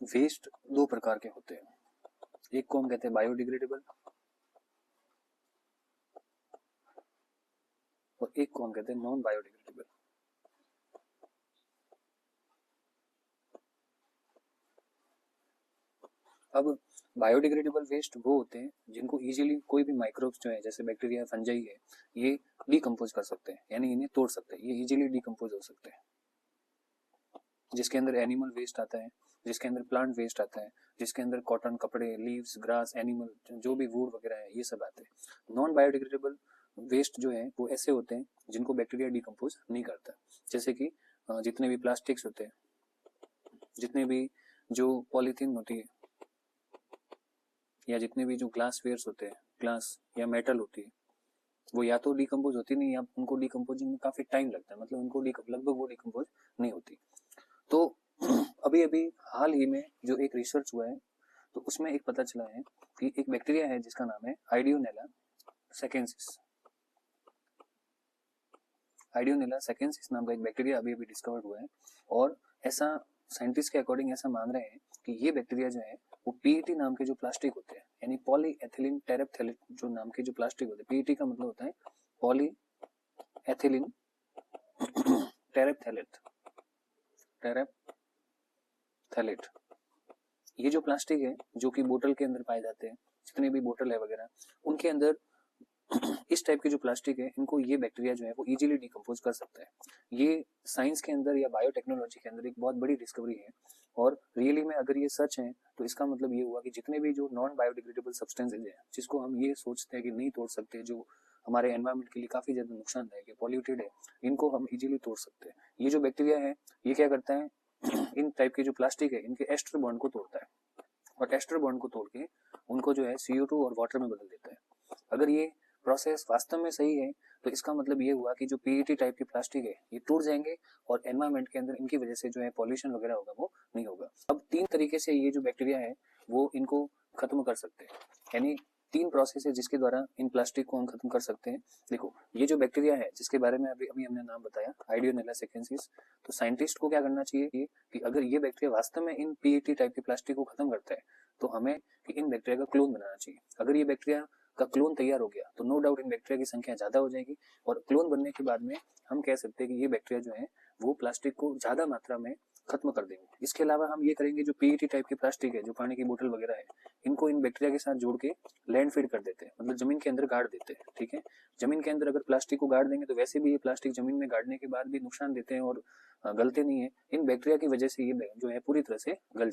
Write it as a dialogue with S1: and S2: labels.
S1: Waste दो प्रकार के होते हैं, एक को हम कहते हैं बायोडिग्रेडेबल और एक को हम कहते हैं नॉन बायोडिग्रेडेबल। अब बायोडिग्रेडेबल वेस्ट वो होते हैं जिनको इजीली कोई भी माइक्रोब्स जो है जैसे बैक्टीरिया फंजाई है ये डिकम्पोज कर सकते हैं, यानी इन्हें तोड़ सकते हैं, ये इजीली डिकम्पोज हो सकते हैं। जिसके अंदर एनिमल वेस्ट आता है, जिसके अंदर प्लांट वेस्ट आता है, जिसके अंदर कॉटन, कपड़े, लीव्स, ग्रास, एनिमल जो भी वुड वगैरह है ये सब आते हैं। नॉन बायोडिग्रेडेबल वेस्ट जो है वो ऐसे होते हैं जिनको बैक्टीरिया डिकम्पोज नहीं करता, जैसे कि जितने भी प्लास्टिक्स होते हैं, जितने भी जो पॉलीथीन होती है या जितने भी जो ग्लास वेयर्स होते हैं, ग्लास या मेटल होती है, वो या तो डिकम्पोज होती नहीं या उनको डिकम्पोजिंग में काफी टाइम लगता है, मतलब उनको लगभग वो डिकम्पोज नहीं होती। तो अभी अभी हाल ही में जो एक रिसर्च हुआ है तो उसमें एक पता चला है कि एक बैक्टीरिया है जिसका नाम है आइडियोनेला सेकेंसिस। आइडियोनेला सेकेंसिस नाम का एक बैक्टीरिया अभी अभी डिस्कवर हुआ है और ऐसा साइंटिस्ट के अकॉर्डिंग ऐसा मान रहे हैं कि ये बैक्टीरिया जो है वो पीईटी नाम के जो प्लास्टिक होते हैं, यानी पॉली एथिलीन टेरेप्थेलेट जो नाम के जो प्लास्टिक होते हैं, पीईटी का मतलब होता है पॉली एथिलीन टेरेप्थेलेट, टेरेप्थेलेट, ये जो प्लास्टिक है जो कि बोतल के अंदर पाए जाते हैं, जितने भी बोतल है वगैरह उनके अंदर इस टाइप के जो प्लास्टिक है इनको ये बैक्टीरिया जो है वो इजीली डिकम्पोज कर सकता है। ये साइंस के अंदर या बायोटेक्नोलॉजी के अंदर एक बहुत बड़ी डिस्कवरी है और रियली में अगर ये सच है तो इसका मतलब ये हुआ कि जितने भी जो नॉन बायोडिग्रेडेबल सब्सटेंसेज है जिसको हम ये सोचते हैं कि नहीं तोड़ सकते, जो हमारे एनवायरमेंट के लिए काफी ज्यादा नुकसानदायक है, पॉल्यूटेड है, इनको हम इजीली तोड़ सकते हैं। ये जो बैक्टीरिया है ये क्या करता है इन टाइप के जो प्लास्टिक है इनके एस्टर बॉन्ड को तोड़ता है और एस्टर बॉन्ड को तोड़ के उनको जो है CO2 और वाटर में बदल देता है। अगर ये प्रोसेस वास्तव में सही है तो इसका मतलब ये हुआ कि जो पीईटी टाइप की प्लास्टिक है ये टूट जाएंगे और एनवायरमेंट के अंदर इनकी वजह से जो है पॉल्यूशन वगैरह होगा वो नहीं होगा। अब 3 तरीके से ये जो बैक्टीरिया है वो इनको खत्म कर सकते हैं, यानी 3 प्रोसेस है जिसके द्वारा इन प्लास्टिक को हम खत्म कर सकते हैं। देखो ये जो बैक्टीरिया है जिसके बारे में अभी हमने नाम बताया आइडियोनेला सेकेंसिस, तो साइंटिस्ट को क्या करना चाहिए कि अगर ये बैक्टीरिया वास्तव में इन पीईटी टाइप के प्लास्टिक को खत्म करता है तो हमें इन बैक्टीरिया का क्लोन बनाना चाहिए। अगर ये बैक्टीरिया का क्लोन तैयार हो गया तो नो डाउट इन बैक्टीरिया की संख्या ज्यादा हो जाएगी और क्लोन बनने के बाद में हम कह सकते हैं कि ये बैक्टीरिया जो है वो प्लास्टिक को ज्यादा मात्रा में खत्म कर देंगे। इसके अलावा हम ये करेंगे जो पीईटी टाइप की प्लास्टिक है, जो पानी की बोतल वगैरह है, इनको इन बैक्टीरिया के साथ जोड़ के लैंड फीड कर देते हैं, मतलब जमीन के अंदर गाड़ देते हैं। ठीक है, जमीन के अंदर अगर प्लास्टिक को गाड़ देंगे तो वैसे भी ये प्लास्टिक जमीन में गाड़ने के बाद भी नुकसान देते हैं और गलते नहीं है। इन बैक्टीरिया की वजह से ये जो है पूरी तरह से गल जाए।